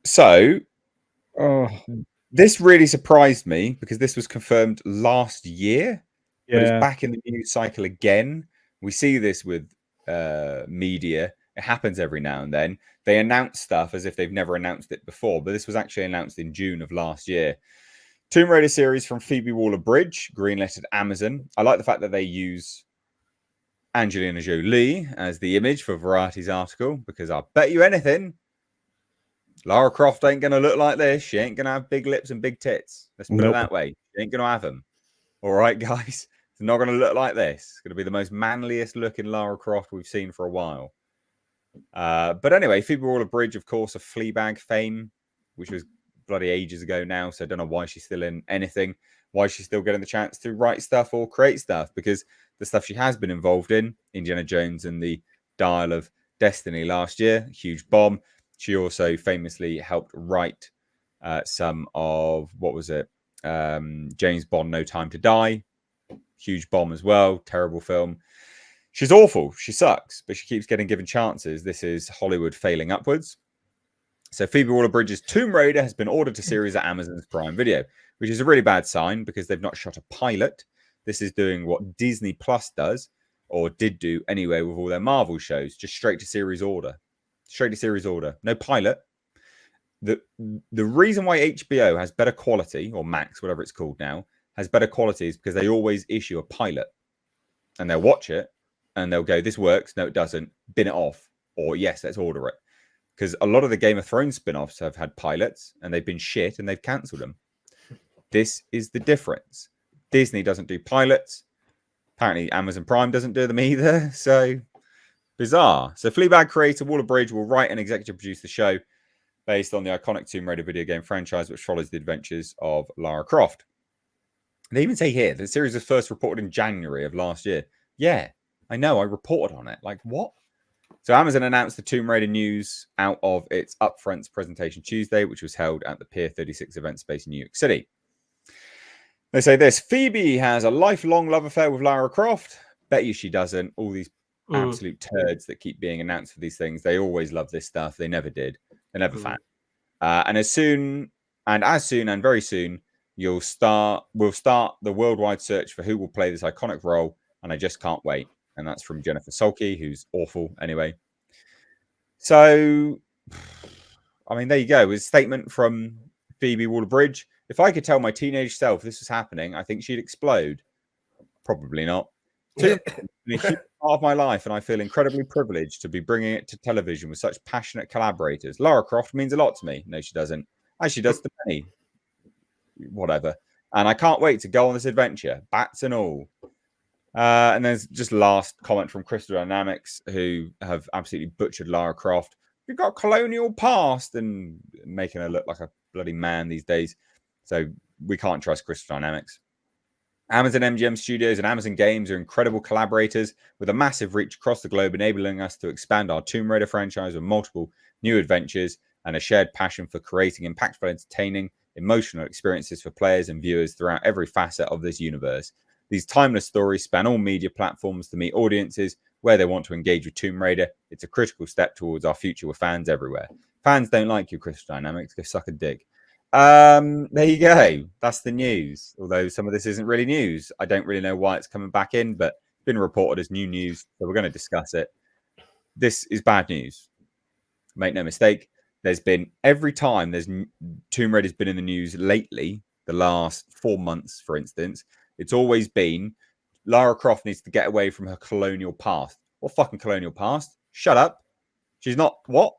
So Oh, this really surprised me because this was confirmed last year, but it's yeah. back in the news cycle again. We see this with media. It happens every now and then. They announce stuff as if they've never announced it before, but this was actually announced in June of last year. Tomb Raider series from Phoebe Waller-Bridge, greenlit at Amazon. I like the fact that they use Angelina Jolie as the image for Variety's article, because I'll bet you anything, Lara Croft ain't going to look like this. She ain't going to have big lips and big tits. Let's put it that way. She ain't going to have them. All right, guys. It's not going to look like this. It's going to be the most manliest looking Lara Croft we've seen for a while. But anyway, Phoebe Waller-Bridge, of course, of Fleabag fame, which was bloody ages ago now. So I don't know why she's still in anything, why she's still getting the chance to write stuff or create stuff, because the stuff she has been involved in, Indiana Jones and the Dial of Destiny last year, huge bomb. She also famously helped write some of, what was it? James Bond, No Time to Die. Huge bomb as well. Terrible film. She's awful. She sucks, but she keeps getting given chances. This is Hollywood failing upwards. So Phoebe Waller-Bridge's Tomb Raider has been ordered to series at Amazon's Prime Video, which is a really bad sign because they've not shot a pilot. This is doing what Disney Plus does, or did do anyway with all their Marvel shows, just straight to series order. Straight to series order. No pilot. The reason why HBO has better quality, or Max, whatever it's called now, has better quality is because they always issue a pilot. And they'll watch it, and they'll go, this works, no, it doesn't, bin it off. Or, yes, let's order it. Because a lot of the Game of Thrones spin-offs have had pilots, and they've been shit, and they've cancelled them. This is the difference. Disney doesn't do pilots. Apparently, Amazon Prime doesn't do them either. So, bizarre. So, Fleabag creator Waller-Bridge will write and executive produce the show based on the iconic Tomb Raider video game franchise, which follows the adventures of Lara Croft. They even say here, the series was first reported in January of last year. Yeah, I know, I reported on it. Like, what? So Amazon announced the Tomb Raider news out of its Upfronts presentation Tuesday, which was held at the Pier 36 event space in New York City. They say this: Phoebe has a lifelong love affair with Lara Croft. Bet you she doesn't. All these absolute turds that keep being announced for these things, they always love this stuff. They never did. They're never fan. And very soon, we'll start the worldwide search for who will play this iconic role, and I just can't wait. And that's from Jennifer Sulky, who's awful anyway. So, I mean, there you go. It's a statement from Phoebe Waller-Bridge. If I could tell my teenage self this was happening, I think she'd explode. Probably not. It's a huge part of my life, and I feel incredibly privileged to be bringing it to television with such passionate collaborators. Lara Croft means a lot to me. No, she doesn't. As she does to me. Whatever. And I can't wait to go on this adventure, bats and all. And there's just last comment from Crystal Dynamics, who have absolutely butchered Lara Croft. You've got colonial past, and making her look like a bloody man these days. So we can't trust Crystal Dynamics. Amazon MGM Studios and Amazon Games are incredible collaborators with a massive reach across the globe, enabling us to expand our Tomb Raider franchise with multiple new adventures and a shared passion for creating impactful, entertaining, emotional experiences for players and viewers throughout every facet of this universe. These timeless stories span all media platforms to meet audiences where they want to engage with Tomb Raider. It's a critical step towards our future with fans everywhere. Fans don't like you, Crystal Dynamics. Go suck a dick. There you go. That's the news. Although some of this isn't really news. I don't really know why it's coming back in, but it's been reported as new news. So we're going to discuss it. This is bad news. Make no mistake. There's been every time Tomb Raider's been in the news lately, the last 4 months, for instance, it's always been Lara Croft needs to get away from her colonial past. What fucking colonial past? Shut up. She's not what?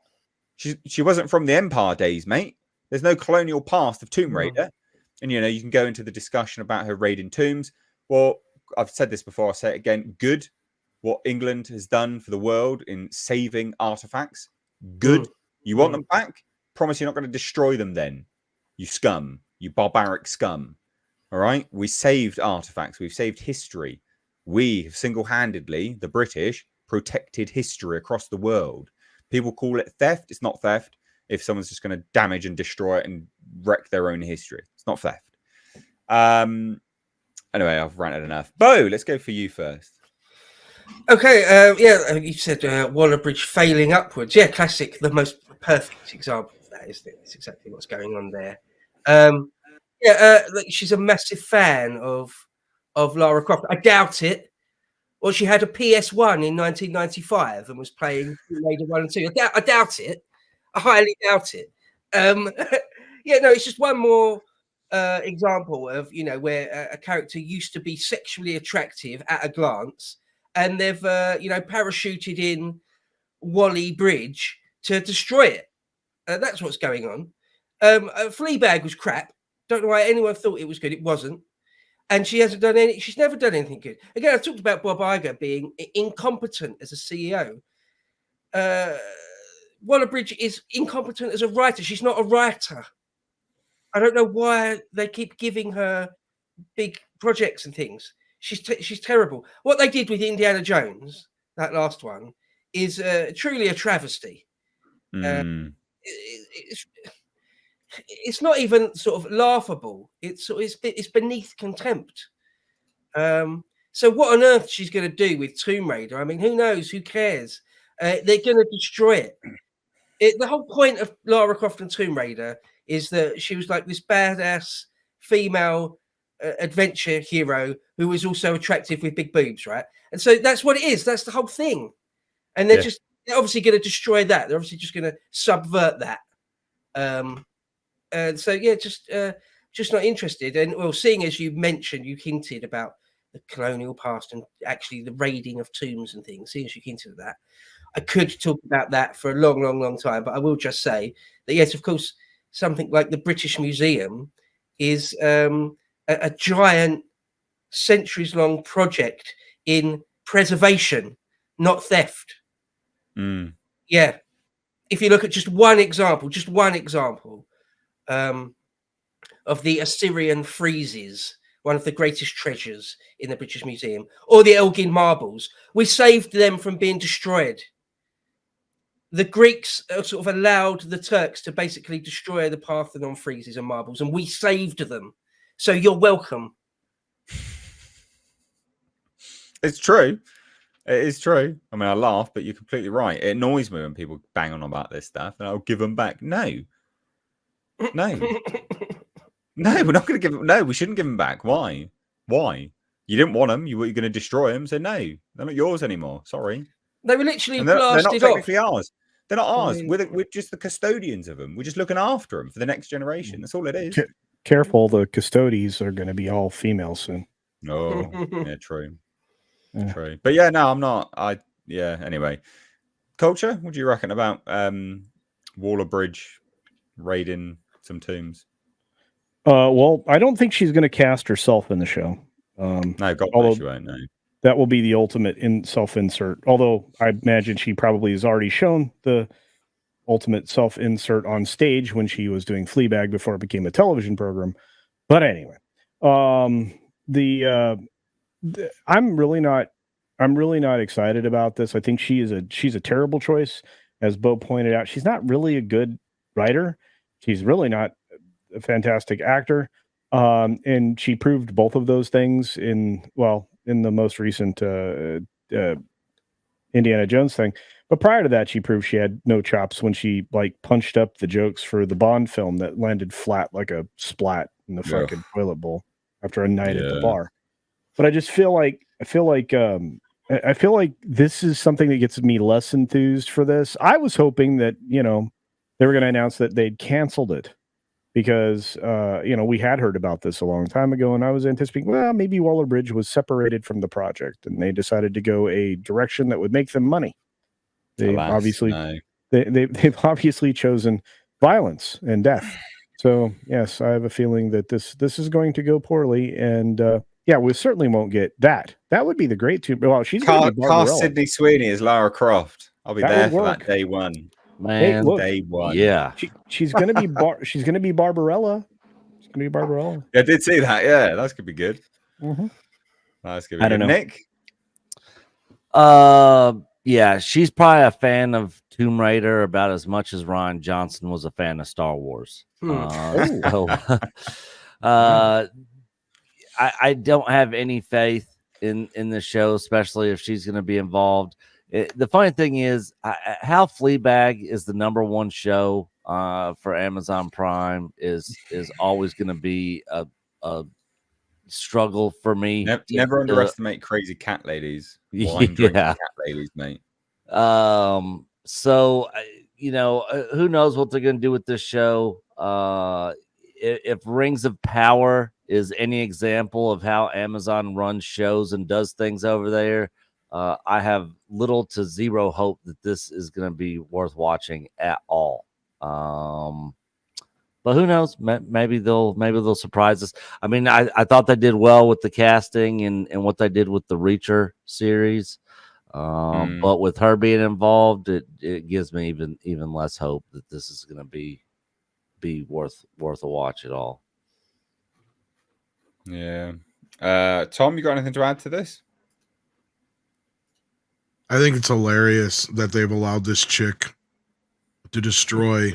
She wasn't from the Empire days, mate. There's no colonial past of Tomb Raider. And, you know, you can go into the discussion about her raiding tombs. Well, I've said this before, I'll say it again. Good. What England has done for the world in saving artifacts. Good. You want them back? Promise you're not going to destroy them then. You scum. You barbaric scum. All right? We saved artifacts. We've saved history. We have single-handedly, the British, protected history across the world. People call it theft. It's not theft. If someone's just going to damage and destroy it and wreck their own history. It's not theft. Anyway, I've ranted enough. Bo, let's go for you first. Okay, you said Waller-Bridge failing upwards. Yeah, classic, the most perfect example that, isn't it? It's exactly what's going on there. Like she's a massive fan of Lara Croft. I doubt it. Or she had a PS1 in 1995 and was playing Tomb Raider 1 and 2. I doubt it. I highly doubt it. It's just one more example of, where a character used to be sexually attractive at a glance, and they've, parachuted in Wally Bridge to destroy it. That's what's going on. Fleabag was crap. Don't know why anyone thought it was good. It wasn't. And she hasn't done any. She's never done anything good. Again, I talked about Bob Iger being incompetent as a CEO. Waller-Bridge is incompetent as a writer. She's not a writer. I don't know why they keep giving her big projects and things. She's terrible. What they did with Indiana Jones, that last one, is truly a travesty. It's not even sort of laughable. It's beneath contempt. So what on earth she's going to do with Tomb Raider? I mean, who knows? Who cares? They're going to destroy it. The whole point of Lara Croft and Tomb Raider is that she was like this badass female adventure hero who was also attractive with big boobs, right? And so that's what it is. That's the whole thing. And they're obviously going to destroy that. They're obviously just going to subvert that. And so, just not interested. And well, seeing as you mentioned, you hinted about the colonial past and actually the raiding of tombs and things, seeing as you hinted at that, I could talk about that for a long, long, long time. But I will just say that, yes, of course, something like the British Museum is a giant, centuries-long project in preservation, not theft. Yeah. If you look at just one example of the Assyrian friezes, one of the greatest treasures in the British Museum, or the Elgin marbles, we saved them from being destroyed. The Greeks sort of allowed the Turks to basically destroy the Parthenon friezes and marbles, and we saved them. So you're welcome. It's true. It is true. I mean, I laugh, but you're completely right. It annoys me when people bang on about this stuff, and I'll give them back. No. No, we're not going to give them. No, we shouldn't give them back. Why? You didn't want them. You were going to destroy them. So no, they're not yours anymore. Sorry. They were literally blasted off. They're not technically ours. They're not ours. I mean, we're just the custodians of them. We're just looking after them for the next generation. That's all it is. Careful, the custodies are going to be all female soon. Oh, yeah, true. Yeah. True. But yeah, no, I'm not. Anyway. Culture, what do you reckon about Waller-Bridge raiding some tombs? Well, I don't think she's going to cast herself in the show. No, God knows she won't. No. That will be the ultimate self-insert. Although I imagine she probably has already shown the ultimate self-insert on stage when she was doing Fleabag before it became a television program. But anyway, I'm really not excited about this. I think she's a terrible choice. As Bo pointed out, she's not really a good writer. She's really not a fantastic actor. And she proved both of those things in the most recent Indiana Jones thing. But prior to that, she proved she had no chops when she punched up the jokes for the Bond film that landed flat like a splat in the fucking toilet bowl after a night at the bar. But I just feel like this is something that gets me less enthused for this. I was hoping that, they were going to announce that they'd canceled it because, we had heard about this a long time ago, and I was anticipating, well, maybe Waller-Bridge was separated from the project and they decided to go a direction that would make them money. They've obviously chosen violence and death. So yes, I have a feeling that this is going to go poorly, and we certainly won't get that. That would be the great two. Well, she's going to be Barbarella. Sydney Sweeney as Lara Croft. I'll be there for that day one. Man, day one. Yeah, she's going to be she's going to be Barbarella. She's going to be Barbarella. Yeah, I did see that. Yeah, that's gonna be good. Mm-hmm. That's gonna be good. Nick. Yeah, she's probably a fan of Tomb Raider about as much as Rian Johnson was a fan of Star Wars. I don't have any faith in the show, especially if she's going to be involved. The funny thing is, how Fleabag is the #1 show for Amazon Prime is always going to be a struggle for me. Never underestimate crazy cat ladies, wine drinking Yeah. cat ladies, mate. So who knows what they're going to do with this show? If Rings of Power is any example of how Amazon runs shows and does things over there, I have little to zero hope that this is going to be worth watching at all. But who knows? Maybe they'll surprise us. I mean, I thought they did well with the casting and what they did with the Reacher series. But with her being involved, it gives me even less hope that this is going to be worth a watch at all. Yeah. Tom, you got anything to add to this? I think it's hilarious that they've allowed this chick to destroy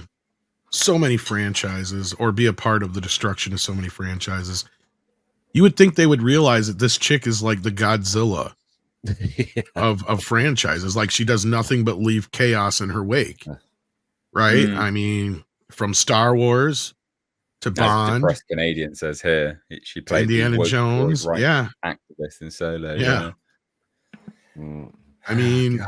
so many franchises or be a part of the destruction of so many franchises. You would think they would realize that this chick is like the Godzilla of franchises. Like, she does nothing but leave chaos in her wake. Right? I mean, from Star Wars to Bond. Depressed Canadian says here. She played Indiana Jones. Yeah. Activist in Solo. Yeah. Mm. I mean,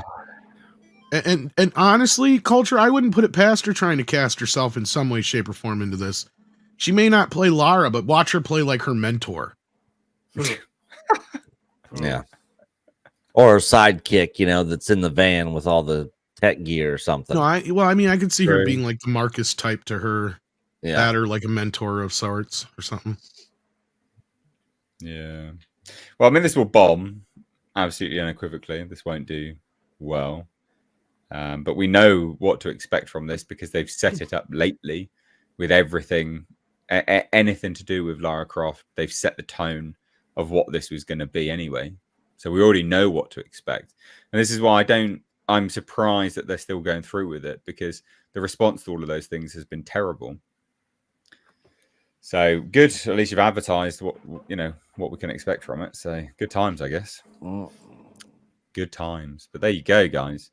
and honestly, Culture, I wouldn't put it past her trying to cast herself in some way, shape, or form into this. She may not play Lara, but watch her play like her mentor. Yeah. Or a sidekick, that's in the van with all the tech gear or something. No, I could see her being like the Marcus type to her. Yeah. That or like a mentor of sorts or something. Yeah. Well, I mean, this will bomb absolutely unequivocally. This won't do well. But we know what to expect from this because they've set it up lately with everything, anything to do with Lara Croft. They've set the tone of what this was going to be anyway. So we already know what to expect. And this is why I'm surprised that they're still going through with it, because the response to all of those things has been terrible. So good. At least you've advertised what we can expect from it. So good times, I guess. Good times. But there you go, guys.